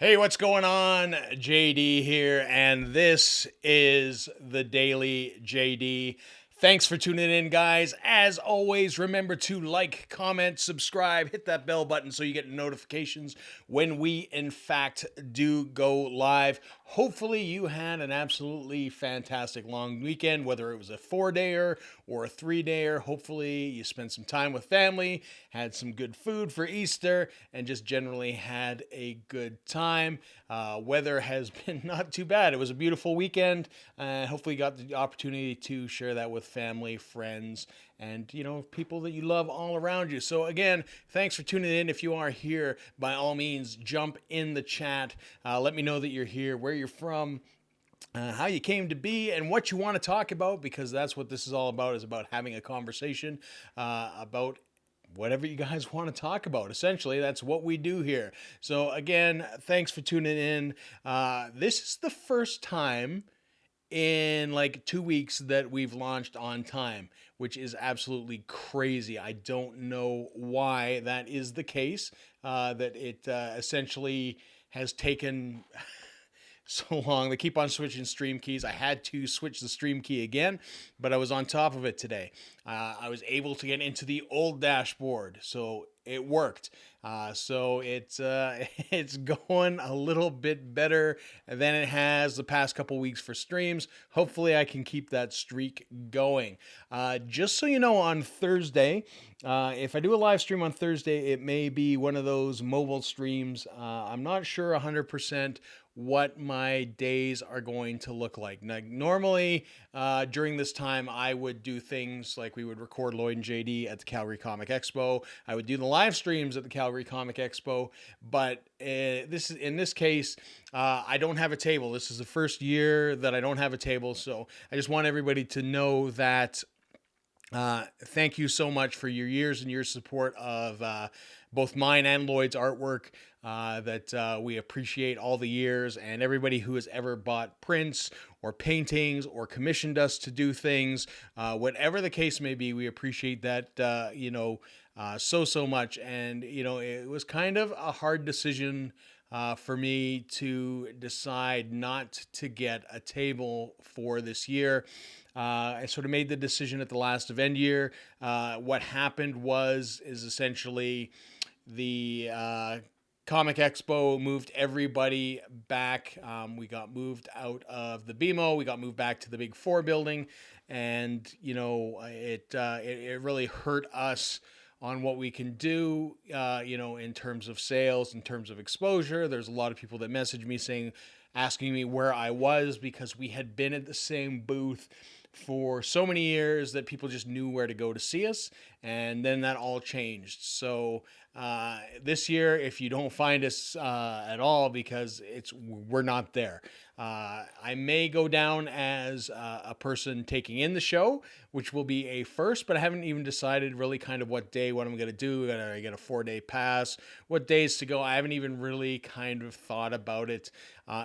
Hey, what's going on? JD here, and this is the Daily JD. Thanks for tuning in, guys. As always, remember to like, comment, subscribe, hit that bell button so you get notifications when we, in fact, do go live. Hopefully, you had an absolutely fantastic long weekend, whether it was a 4-dayer or a 3-dayer. Hopefully, you spent some time with family, had some good food for Easter, and just generally had a good time. Weather has been not too bad. It was a beautiful weekend, and hopefully, you got the opportunity to share that with family, friends, and people that you love all around you. So again, thanks for tuning in. If you are here, by all means, jump in the chat. Let me know that you're here, where you're from, how you came to be, and what you want to talk about, because that's what this is all about, is about having a conversation about whatever you guys want to talk about. Essentially, that's what we do here. So again, thanks for tuning in. This is the first time in like 2 weeks that we've launched on time, which is absolutely crazy. I don't know why that is the case, that it essentially has taken so long. They keep on switching stream keys. I had to switch the stream key again, but I was on top of it today. I was able to get into the old dashboard, so it worked. So it's it's going a little bit better than it has the past couple weeks for streams. Hopefully, I can keep that streak going. Just so you know, on Thursday, if I do a live stream on Thursday, it may be one of those mobile streams. I'm not sure 100% what my days are going to look like. Now, normally, during this time, I would do things like we would record Lloyd and JD at the Calgary Comic Expo. I would do the live streams at the Calgary Comic Expo, but in this case, I don't have a table. This is the first year that I don't have a table, so I just want everybody to know that thank you so much for your years and your support of both mine and Lloyd's artwork. That we appreciate all the years, and everybody who has ever bought prints or paintings or commissioned us to do things, whatever the case may be, we appreciate that, so much. And, it was kind of a hard decision for me to decide not to get a table for this year. I sort of made the decision at the last event year. What happened is essentially the Comic Expo moved everybody back. We got moved out of the BMO. We got moved back to the Big Four building, and it really hurt us on what we can do, in terms of sales, in terms of exposure. There's a lot of people that messaged me asking me where I was, because we had been at the same booth for so many years that people just knew where to go to see us, and then that all changed. So this year, if you don't find us at all, because we're not there. I may go down as a person taking in the show, which will be a first, but I haven't even decided really kind of what I'm going to do. I get a 4-day pass, what days to go. I haven't even really kind of thought about it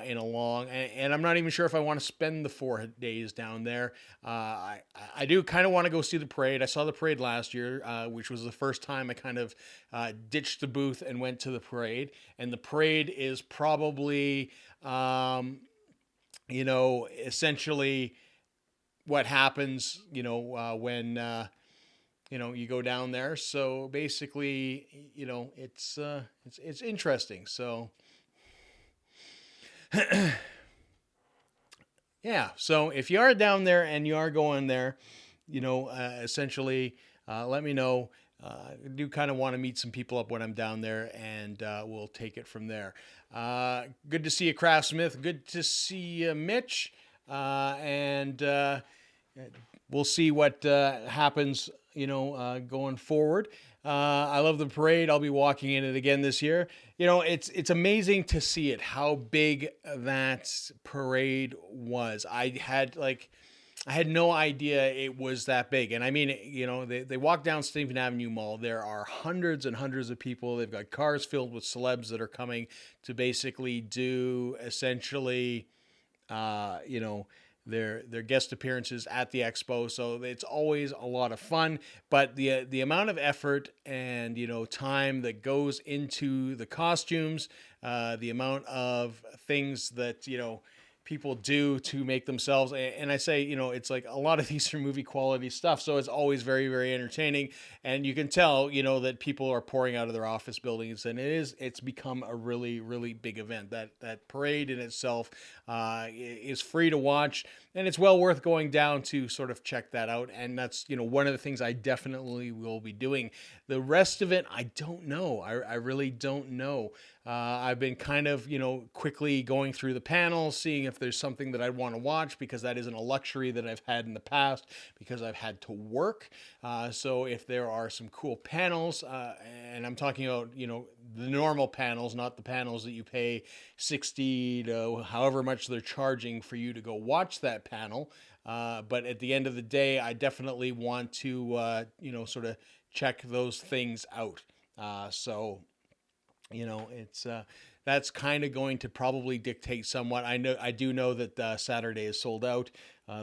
in a long, and I'm not even sure if I want to spend the 4 days down there. I do kind of want to go see the parade. I saw the parade last year, which was the first time I kind of ditched the booth and went to the parade. And the parade is probably, essentially what happens, when, you go down there. So basically, it's interesting. So yeah. So if you are down there and you are going there, essentially, let me know. I do kind of want to meet some people up when I'm down there, and we'll take it from there. Good to see you, Craftsmith. Good to see you, Mitch. And we'll see what happens, going forward. I love the parade. I'll be walking in it again this year. It's amazing to see it, how big that parade was. I had no idea it was that big. And I mean, they walk down Stephen Avenue Mall. There are hundreds and hundreds of people. They've got cars filled with celebs that are coming to basically do essentially, their guest appearances at the expo. So it's always a lot of fun. But the amount of effort and time that goes into the costumes, the amount of things that people do to make themselves, and I say it's like a lot of these are movie quality stuff, so it's always very, very entertaining. And you can tell that people are pouring out of their office buildings, and it's become a really, really big event. That parade in itself is free to watch, and it's well worth going down to sort of check that out. And that's one of the things I definitely will be doing. The rest of it, I don't know. I really don't know. I've been kind of, quickly going through the panels, seeing if there's something that I'd want to watch, because that isn't a luxury that I've had in the past because I've had to work. So if there are some cool panels, and I'm talking about, the normal panels, not the panels that you pay 60 to however much they're charging for you to go watch that panel. But at the end of the day, I definitely want to, sort of check those things out. So it's that's kind of going to probably dictate somewhat. I do know that Saturday is sold out.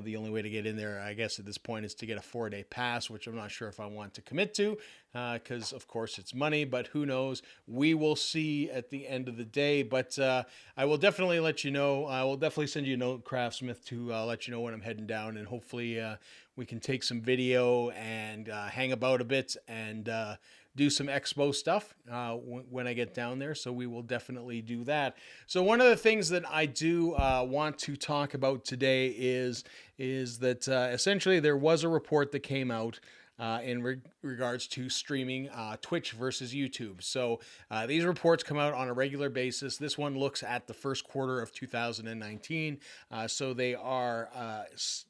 The only way to get in there, I guess, at this point is to get a 4-day pass, which I'm not sure if I want to commit to, because of course it's money. But who knows? We will see at the end of the day. But I will definitely let you know. I will definitely send you a note, Craftsmith, to let you know when I'm heading down, and hopefully we can take some video and hang about a bit and do some expo stuff when I get down there. So we will definitely do that. So one of the things that I do want to talk about today is that essentially there was a report that came out in regards to streaming Twitch versus YouTube. So these reports come out on a regular basis. This one looks at the first quarter of 2019. So they are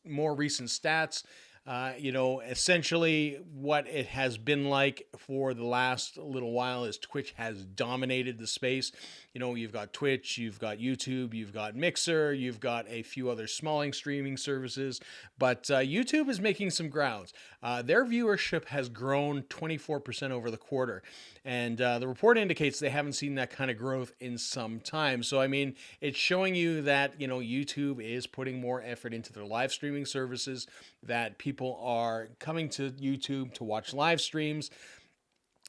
more recent stats. Essentially what it has been like for the last little while is Twitch has dominated the space. You've got Twitch, you've got YouTube, you've got Mixer, you've got a few other smalling streaming services, but YouTube is making some grounds. Their viewership has grown 24% over the quarter, and the report indicates they haven't seen that kind of growth in some time. So, I mean, it's showing you that, YouTube is putting more effort into their live streaming services, that people are coming to YouTube to watch live streams.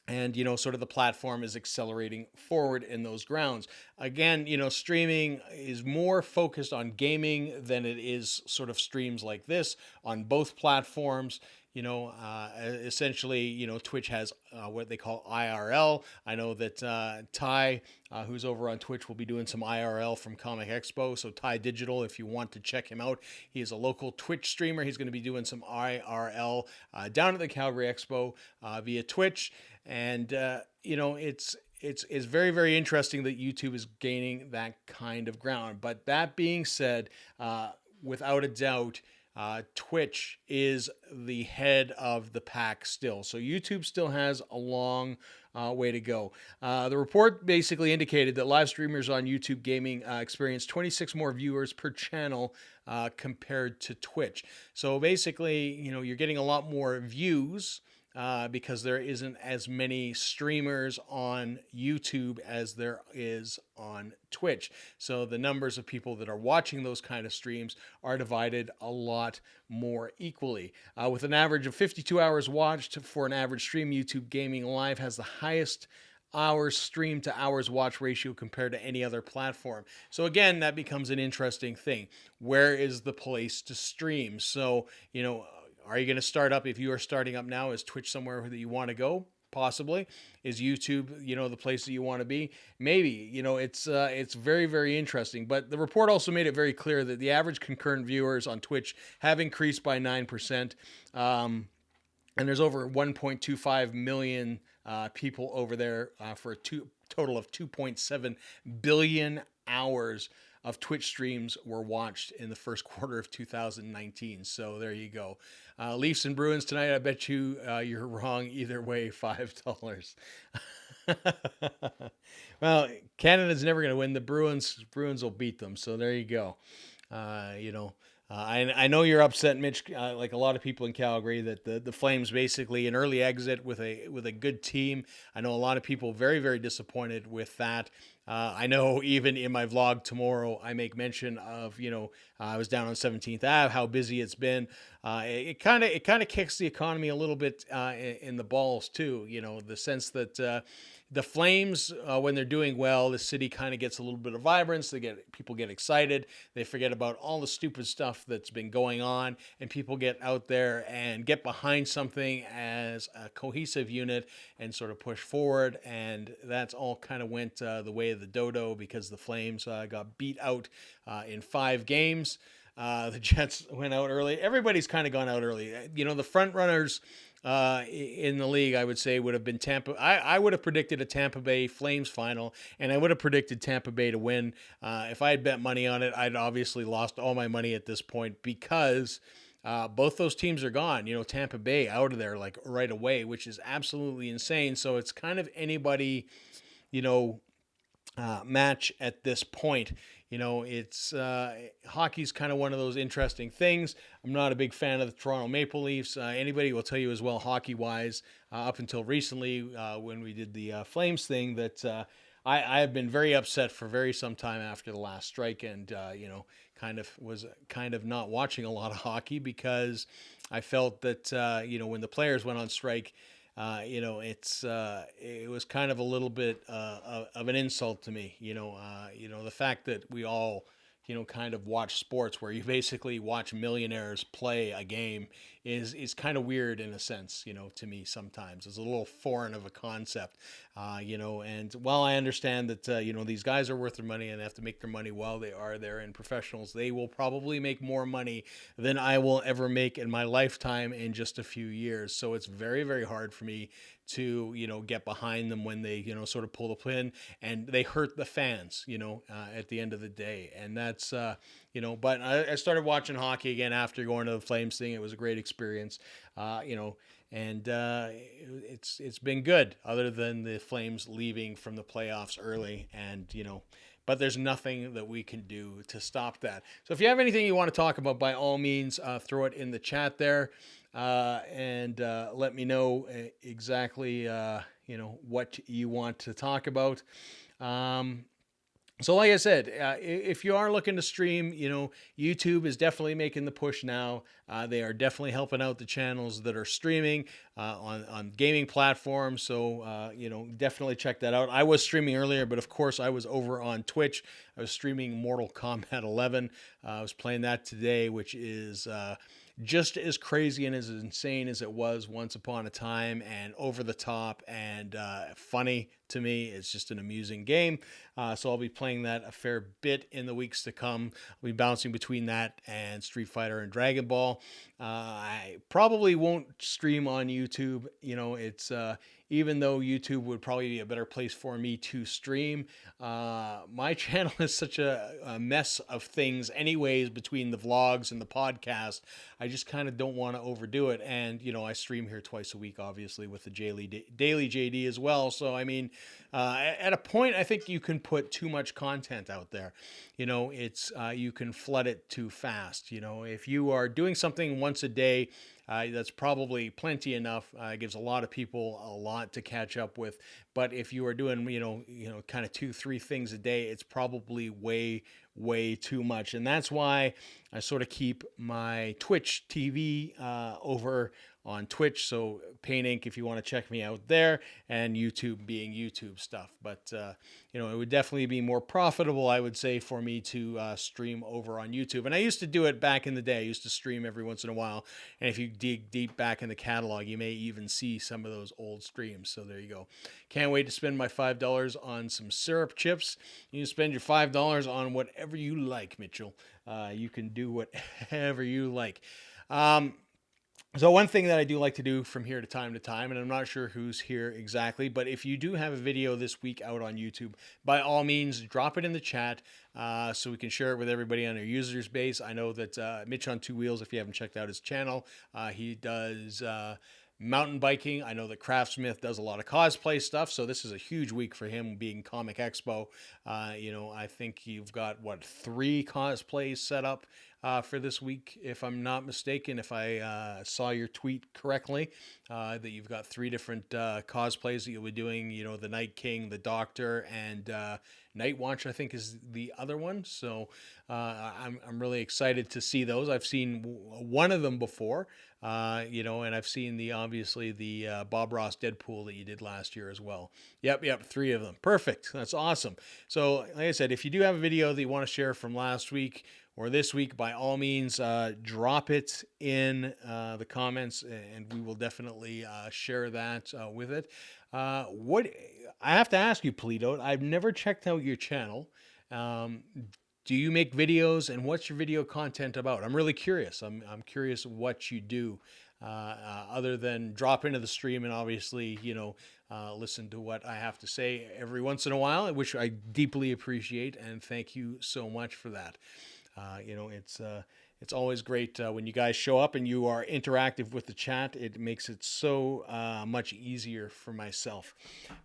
And, sort of the platform is accelerating forward in those grounds. Again, streaming is more focused on gaming than it is sort of streams like this on both platforms. Essentially, Twitch has what they call IRL. I know that Ty, who's over on Twitch, will be doing some IRL from Comic Expo. So Ty Digital, if you want to check him out, he is a local Twitch streamer. He's going to be doing some IRL down at the Calgary Expo via Twitch. And, it's very, very interesting that YouTube is gaining that kind of ground. But that being said, without a doubt, Twitch is the head of the pack still. So YouTube still has a long way to go. The report basically indicated that live streamers on YouTube gaming experienced 26 more viewers per channel compared to Twitch. So basically, you're getting a lot more views because there isn't as many streamers on YouTube as there is on Twitch. So the numbers of people that are watching those kind of streams are divided a lot more equally. With an average of 52 hours watched for an average stream, YouTube Gaming Live has the highest hours stream to hours watch ratio compared to any other platform. So again, that becomes an interesting thing. Where is the place to stream? So, are you going to start up, if you are starting up now, is Twitch somewhere that you want to go? Possibly. Is YouTube, the place that you want to be? Maybe. It's very, very interesting. But the report also made it very clear that the average concurrent viewers on Twitch have increased by 9%. And there's over 1.25 million people over there for a total of 2.7 billion hours of Twitch streams were watched in the first quarter of 2019. So there you go. Leafs and Bruins tonight. I bet you you're wrong either way. $5. Well, Canada's never going to win. The Bruins will beat them. So there you go. I know you're upset, Mitch, like a lot of people in Calgary, that the Flames basically an early exit with a good team. I know a lot of people very very disappointed with that. I know even in my vlog tomorrow, I make mention of I was down on 17th Ave, how busy it's been. It kind of kicks the economy a little bit in the balls too. The sense that the Flames, when they're doing well, the city kind of gets a little bit of vibrance. People get excited. They forget about all the stupid stuff that's been going on, and people get out there and get behind something as a cohesive unit and sort of push forward. And that's all kind of went the way of the dodo because the Flames got beat out in 5 games. The Jets went out early. Everybody's kind of gone out early. The front runners in the league, I would say, would have been Tampa. I would have predicted a Tampa Bay Flames final, and I would have predicted Tampa Bay to win. If I had bet money on it, I'd obviously lost all my money at this point because both those teams are gone. Tampa Bay out of there like right away, which is absolutely insane. So it's kind of anybody, match at this point. It's hockey's kind of one of those interesting things. I'm not a big fan of the Toronto Maple Leafs. Anybody will tell you as well, hockey-wise, up until recently when we did the Flames thing, that I have been very upset for very some time after the last strike, and was not watching a lot of hockey because I felt that when the players went on strike, it was kind of a little bit of an insult to me. The fact that we all kind of watch sports where you basically watch millionaires play a game is kind of weird in a sense, to me sometimes. It's a little foreign of a concept, and while I understand that, these guys are worth their money and have to make their money while they are there, and professionals, they will probably make more money than I will ever make in my lifetime in just a few years. So it's very, very hard for me to, get behind them when they, sort of pull the pin and they hurt the fans, at the end of the day. And that's, but I started watching hockey again after going to the Flames thing. It was a great experience, and it's been good other than the Flames leaving from the playoffs early, and but there's nothing that we can do to stop that. So if you have anything you want to talk about, by all means, throw it in the chat there, and let me know exactly what you want to talk about. So like I said, if you are looking to stream, YouTube is definitely making the push now. They are definitely helping out the channels that are streaming on gaming platforms. So, definitely check that out. I was streaming earlier, but of course I was over on Twitch. I was streaming Mortal Kombat 11. I was playing that today, which is just as crazy and as insane as it was once upon a time, and over the top and funny to me. It's just an amusing game. So I'll be playing that a fair bit in the weeks to come. I'll be bouncing between that and Street Fighter and Dragon Ball. I probably won't stream on YouTube. It's even though YouTube would probably be a better place for me to stream. My channel is such a mess of things anyways, between the vlogs and the podcast. I just kind of don't want to overdo it. And, I stream here twice a week, obviously, with the Daily JD as well. So, I mean, at a point, I think you can put too much content out there. You can flood it too fast. If you are doing something once a day, that's probably plenty enough. It gives a lot of people a lot to catch up with. But if you are doing, kind of 2-3 things a day, it's probably way too much. And that's why I sort of keep my Twitch TV over on Twitch. So Paint Inc., if you want to check me out there, and YouTube being YouTube stuff. But, it would definitely be more profitable, I would say, for me to stream over on YouTube. And I used to do it back in the day. I used to stream every once in a while. And if you dig deep back in the catalog, you may even see some of those old streams. So there you go. Can't wait to spend my $5 on some syrup chips. You can spend your $5 on whatever you like, Mitchell. You can do whatever you like. So one thing that I do like to do from here to time, and I'm not sure who's here exactly, but if you do have a video this week out on YouTube, by all means, drop it in the chat so we can share it with everybody on our users base. I know that Mitch on Two Wheels, if you haven't checked out his channel, he does mountain biking. I know that Craftsmith does a lot of cosplay stuff, so this is a huge week for him, being Comic Expo. I think you've got 3 cosplays set up for this week, if I'm not mistaken, if I saw your tweet correctly, that you've got 3 different cosplays that you'll be doing. You know, the Night King, the Doctor, and Night Watch, I think, is the other one. So I'm really excited to see those. I've seen one of them before, you know, and I've seen obviously the Bob Ross Deadpool that you did last year as well. Yep, 3 of them. Perfect. That's awesome. So, like I said, if you do have a video that you want to share from last week or this week, by all means, drop it in the comments, and we will definitely share that with it. What I have to ask you, Polito, I've never checked out your channel. Do you make videos, and what's your video content about? I'm really curious. I'm curious what you do, other than drop into the stream and obviously, you know, listen to what I have to say every once in a while, which I deeply appreciate, and thank you so much for that. You know, it's always great when you guys show up and you are interactive with the chat. It makes it so much easier for myself.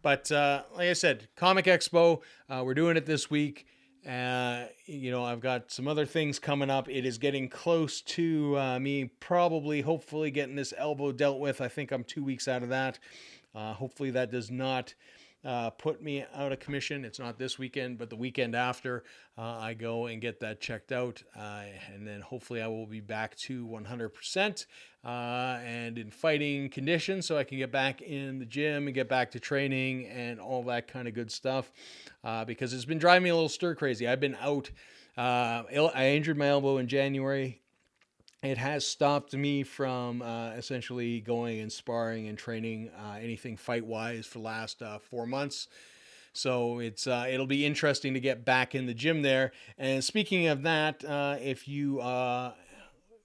But like I said, Comic Expo, we're doing it this week. You know, I've got some other things coming up. It is getting close to me probably, hopefully, getting this elbow dealt with. I think I'm 2 weeks out of that. Hopefully that does not put me out of commission. It's not this weekend, but the weekend after, I go and get that checked out. And then hopefully I will be back to 100% and in fighting condition, so I can get back in the gym and get back to training and all that kind of good stuff, because it's been driving me a little stir crazy. I've been out. I injured my elbow in January. It has stopped me from essentially going and sparring and training anything fight-wise for the last 4 months. So it'll be interesting to get back in the gym there. And speaking of that, if you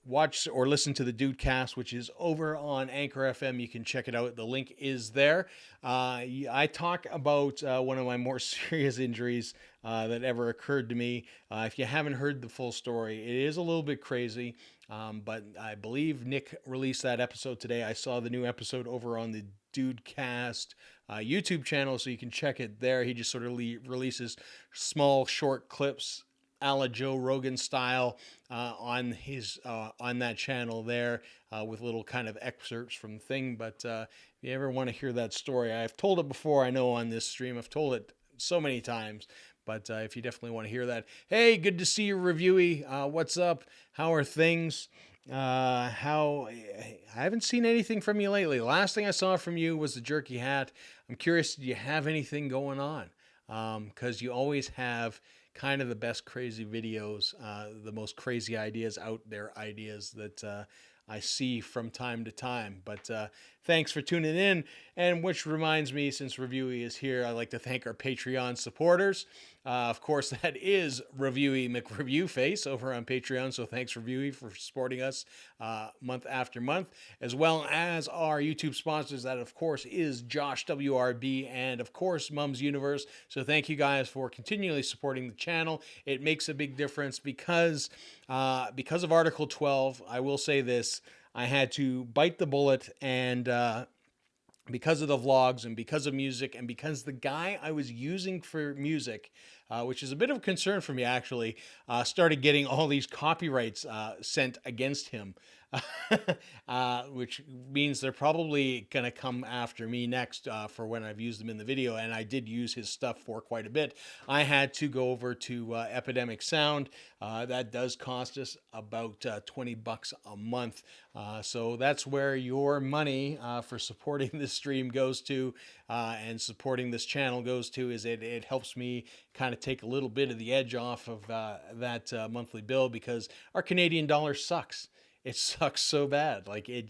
watch or listen to the Dude Cast, which is over on Anchor FM, you can check it out. The link is there. I talk about one of my more serious injuries that ever occurred to me. If you haven't heard the full story, it is a little bit crazy. But I believe Nick released that episode today. I saw the new episode over on the Dude Cast YouTube channel, so you can check it there. He just sort of releases small, short clips, a la Joe Rogan style, on that channel there, with little kind of excerpts from the thing. But if you ever want to hear that story, I've told it before. I know on this stream, I've told it so many times. But if you definitely want to hear that, hey, good to see you, Reviewee. What's up? How are things? I haven't seen anything from you lately. The last thing I saw from you was the jerky hat. I'm curious, do you have anything going on? Because you always have kind of the best crazy videos, the most crazy ideas out there, ideas that I see from time to time. But thanks for tuning in. And which reminds me, since Reviewee is here, I'd like to thank our Patreon supporters. Of course, that is Reviewee McReviewface over on Patreon. So thanks, Reviewee, for supporting us month after month, as well as our YouTube sponsors. That, of course, is Josh WRB and, of course, Mum's Universe. So thank you guys for continually supporting the channel. It makes a big difference because of Article 12. I will say this. I had to bite the bullet, and because of the vlogs and because of music and because the guy I was using for music, which is a bit of a concern for me actually, started getting all these copyrights sent against him, which means they're probably going to come after me next for when I've used them in the video. And I did use his stuff for quite a bit. I had to go over to Epidemic Sound. That does cost us about $20 a month. So that's where your money for supporting this stream goes to, and supporting this channel goes to, is it helps me kind of take a little bit of the edge off of that monthly bill, because our Canadian dollar sucks. It sucks so bad. Like it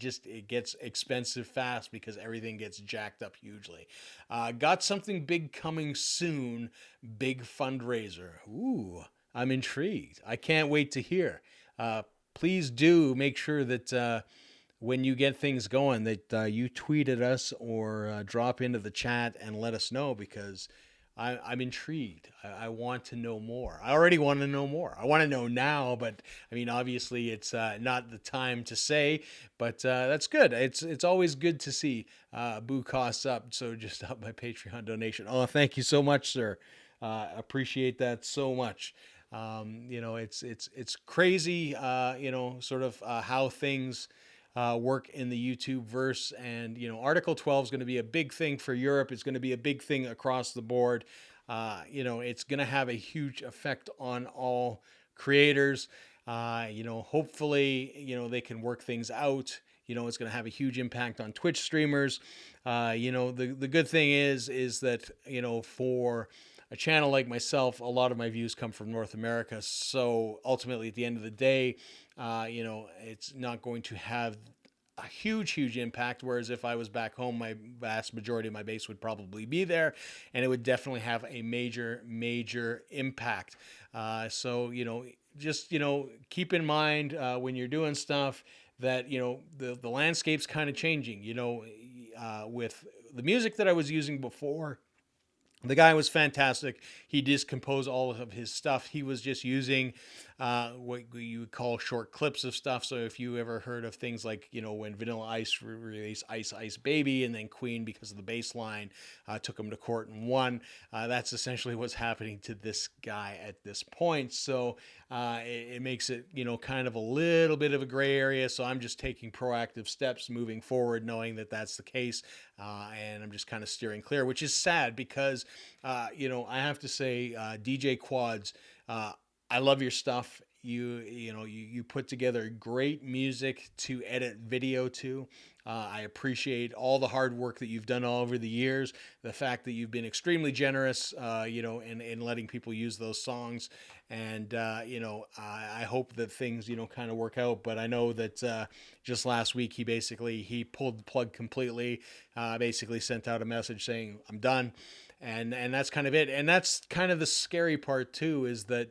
gets expensive fast because everything gets jacked up hugely. Got something big coming soon. Big fundraiser. Ooh, I'm intrigued. I can't wait to hear. Please do make sure that when you get things going that you tweet at us or drop into the chat and let us know, because I'm intrigued. I want to know more. I already want to know more. I want to know now, but I mean, obviously it's not the time to say, but that's good. It's always good to see Boo costs up. So just up my Patreon donation. Oh, thank you so much, sir. Appreciate that so much. It's crazy, sort of how things work in the YouTube verse. And, Article 12 is going to be a big thing for Europe. It's going to be a big thing across the board. It's going to have a huge effect on all creators. Hopefully, they can work things out. It's going to have a huge impact on Twitch streamers. The good thing is that, for a channel like myself, a lot of my views come from North America. So ultimately, at the end of the day, it's not going to have a huge impact. Whereas if I was back home, my vast majority of my base would probably be there, and it would definitely have a major impact. Just keep in mind when you're doing stuff that the landscape's kind of changing. With the music that I was using before, the guy was fantastic. He discomposed all of his stuff. He was just using what you would call short clips of stuff. So if you ever heard of things like, when Vanilla Ice released Ice Ice Baby, and then Queen, because of the bass line, took him to court and won, that's essentially what's happening to this guy at this point. So it makes it, kind of a little bit of a gray area. So I'm just taking proactive steps moving forward, knowing that that's the case. And I'm just kind of steering clear, which is sad because, I have to say, DJ Quads, I love your stuff. You put together great music to edit video to. I appreciate all the hard work that you've done all over the years. The fact that you've been extremely generous, in letting people use those songs. And, I hope that things, kind of work out. But I know that just last week, he pulled the plug completely, basically sent out a message saying, I'm done. And that's kind of it. And that's kind of the scary part too, is that,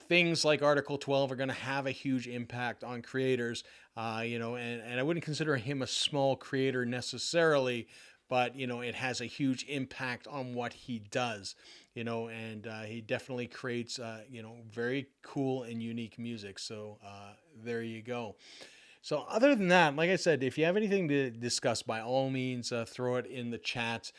things like Article 12 are going to have a huge impact on creators, and I wouldn't consider him a small creator necessarily, but, it has a huge impact on what he does, and he definitely creates, very cool and unique music. So there you go. So other than that, like I said, if you have anything to discuss, by all means, throw it in the chat.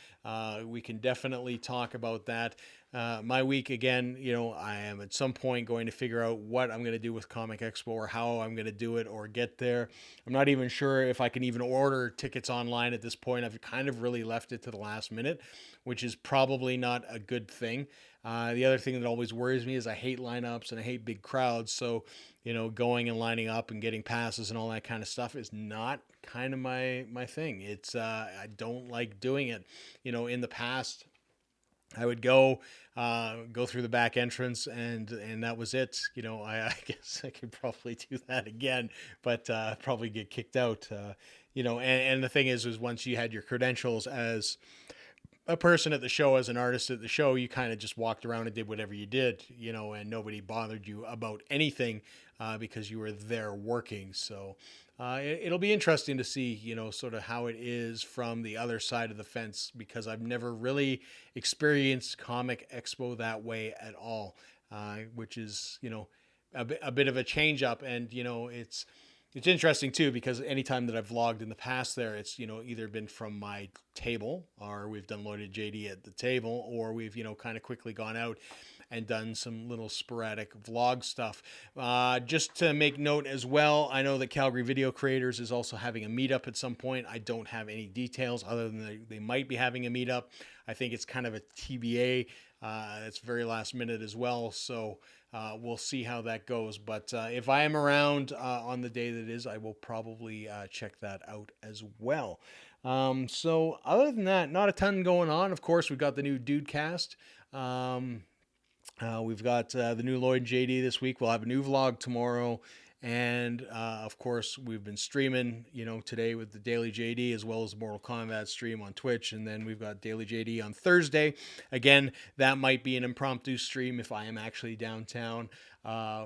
We can definitely talk about that. My week, again, I am at some point going to figure out what I'm going to do with Comic Expo, or how I'm going to do it or get there. I'm not even sure if I can even order tickets online at this point. I've kind of really left it to the last minute, which is probably not a good thing. The other thing that always worries me is I hate lineups and I hate big crowds. So, going and lining up and getting passes and all that kind of stuff is not kind of my thing. It's I don't like doing it. In the past, I would go through the back entrance, and that was it. I guess I could probably do that again, but probably get kicked out. And the thing is once you had your credentials as a person at the show, as an artist at the show, you kind of just walked around and did whatever you did, and nobody bothered you about anything because you were there working. So it'll be interesting to see, sort of how it is from the other side of the fence, because I've never really experienced Comic Expo that way at all, which is, a bit of a change up. And, it's interesting too, because anytime that I've vlogged in the past there, it's, either been from my table, or we've done Loaded JD at the table, or we've, kind of quickly gone out and done some little sporadic vlog stuff. Just to make note as well, I know that Calgary Video Creators is also having a meetup at some point. I don't have any details other than they might be having a meetup. I think it's kind of a TBA. It's very last minute as well. So we'll see how that goes. But if I am around on the day that it is, I will probably check that out as well. So other than that, not a ton going on. Of course, we've got the new Dudecast. We've got the new Lloyd JD this week. We'll have a new vlog tomorrow. And of course, we've been streaming, today with the Daily JD, as well as the Mortal Kombat stream on Twitch. And then we've got Daily JD on Thursday. Again, that might be an impromptu stream if I am actually downtown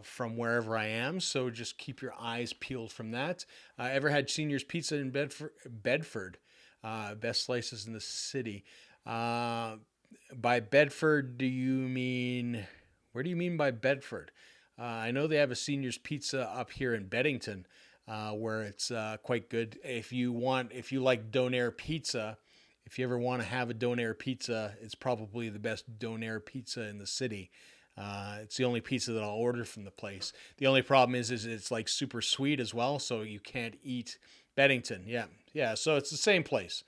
from wherever I am. So just keep your eyes peeled from that. Ever had Senior's Pizza in Bedford? Best slices in the city. By Bedford, where do you mean by Bedford? I know they have a Senior's Pizza up here in Beddington, where it's quite good. If you like Donair pizza if you ever want to have a donair pizza, it's probably the best donair pizza in the city. It's the only pizza that I'll order from the place. The only problem is it's like super sweet as well, so you can't eat Bennington. Yeah, yeah. So it's the same place.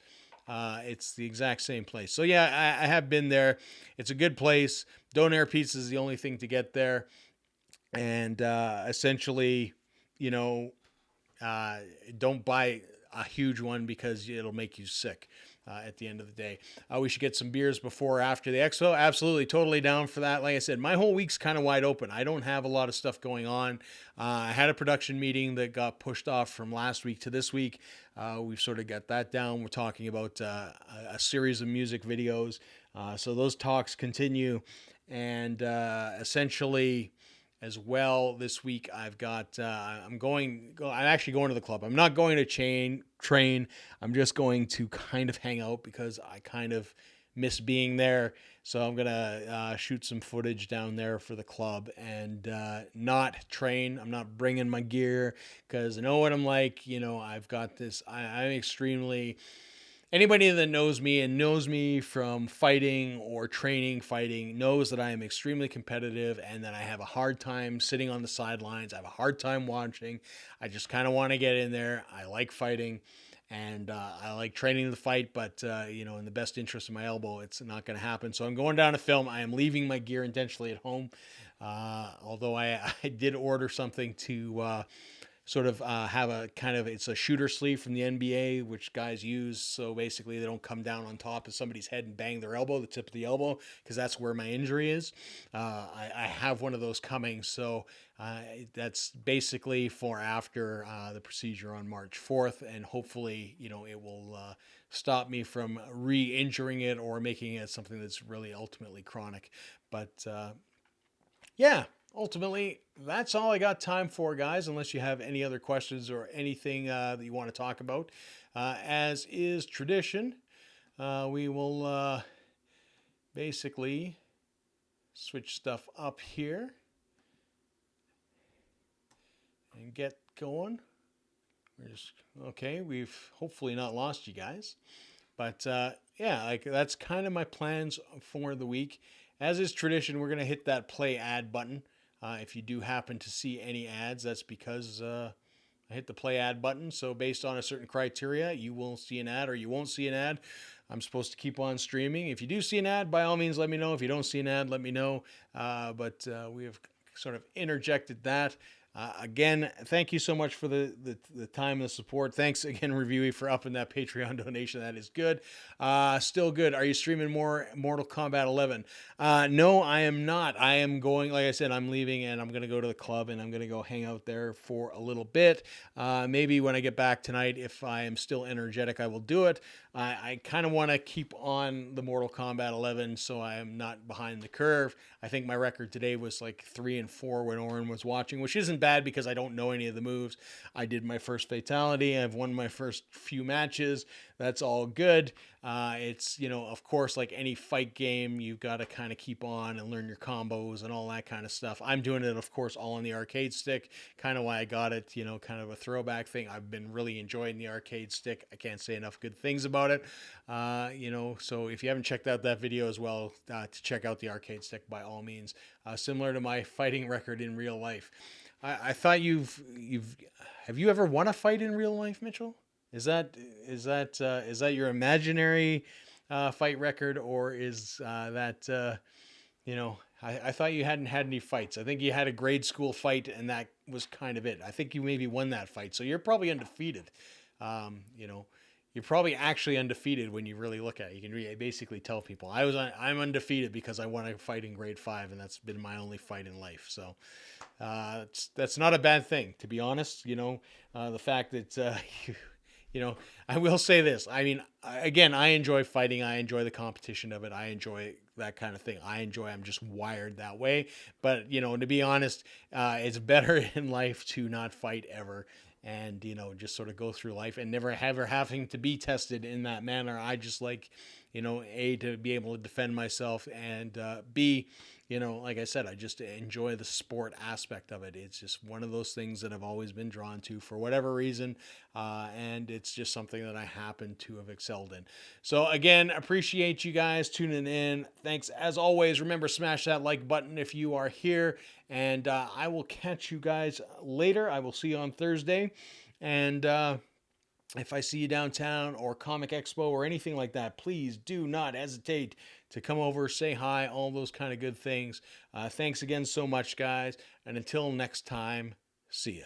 It's the exact same place. So yeah, I have been there. It's a good place. Donair pizza is the only thing to get there, and essentially, you know, uh, don't buy a huge one because it'll make you sick at the end of the day. We should get some beers before or after the expo. Absolutely, totally down for that. Like I said, my whole week's kind of wide open. I don't have a lot of stuff going on. I had a production meeting that got pushed off from last week to this week. We've sort of got that down. We're talking about a series of music videos. So those talks continue. And essentially, as well, this week I've got I'm actually going to the club. I'm not going to train. I'm just going to kind of hang out because I kind of miss being there. So I'm gonna shoot some footage down there for the club and not train. I'm not bringing my gear because I know what I'm like. You know, I've got this. I'm extremely. Anybody that knows me and knows me from fighting or training fighting knows that I am extremely competitive and that I have a hard time sitting on the sidelines. I have a hard time watching. I just kind of want to get in there. I like fighting and I like training the fight, but you know, in the best interest of my elbow, it's not going to happen. So I'm going down to film. I am leaving my gear intentionally at home. Although I did order something to sort of have a kind of, it's a shooter sleeve from the NBA, which guys use. So basically they don't come down on top of somebody's head and bang their elbow, the tip of the elbow, because that's where my injury is. I have one of those coming. So that's basically for after the procedure on March 4th. And hopefully, you know, it will stop me from re-injuring it or making it something that's really ultimately chronic. But yeah, ultimately, that's all I got time for, guys, unless you have any other questions or anything that you want to talk about. As is tradition, we will basically switch stuff up here and get going. We're just, okay, we've hopefully not lost you guys. But yeah, like that's kind of my plans for the week. As is tradition, we're going to hit that play ad button. If you do happen to see any ads, that's because I hit the play ad button. So based on a certain criteria, you will see an ad or you won't see an ad. I'm supposed to keep on streaming. If you do see an ad, by all means, let me know. If you don't see an ad, let me know. But we have sort of interjected that. Again, thank you so much for the time and the support. Thanks again, Reviewy, for upping that Patreon donation. That is good. Still good. Are you streaming more Mortal Kombat 11? No, I am not. I am going, like I said, I'm leaving and I'm going to go to the club and I'm going to go hang out there for a little bit. Maybe when I get back tonight, if I am still energetic, I will do it. I kind of want to keep on the Mortal Kombat 11 so I am not behind the curve. I think my record today was like 3-4 when Oren was watching, which isn't bad because I don't know any of the moves. I did my first fatality. I've won my first few matches. That's all good. It's, you know, of course, like any fight game, you've got to kind of keep on and learn your combos and all that kind of stuff. I'm doing it, of course, all on the arcade stick, kind of why I got it, you know, kind of a throwback thing. I've been really enjoying the arcade stick. I can't say enough good things about it. You know, so if you haven't checked out that video as well, to check out the arcade stick by all means. Similar to my fighting record in real life. I thought have you ever won a fight in real life, Mitchell? Is that your imaginary fight record, or is that you know? I thought you hadn't had any fights. I think you had a grade school fight, and that was kind of it. I think you maybe won that fight, so you're probably undefeated. You know, you're probably actually undefeated when you really look at it. You can basically tell people I'm undefeated because I won a fight in grade 5, and that's been my only fight in life. So that's not a bad thing, to be honest. You know, the fact that you know, I will say this. I mean, again, I enjoy fighting. I enjoy the competition of it. I enjoy that kind of thing. I'm just wired that way. But, you know, to be honest, it's better in life to not fight ever and, you know, just sort of go through life and never having to be tested in that manner. I just like, A, to be able to defend myself, and B, like I said, I just enjoy the sport aspect of it. It's just one of those things that I've always been drawn to for whatever reason, and it's just something that I happen to have excelled in. So again, appreciate you guys tuning in. Thanks as always. Remember, smash that like button if you are here, and I will catch you guys later. I will see you on Thursday, and if I see you downtown or Comic Expo or anything like that, please do not hesitate to come over, say hi, all those kind of good things. Thanks again so much, guys. And until next time, see ya.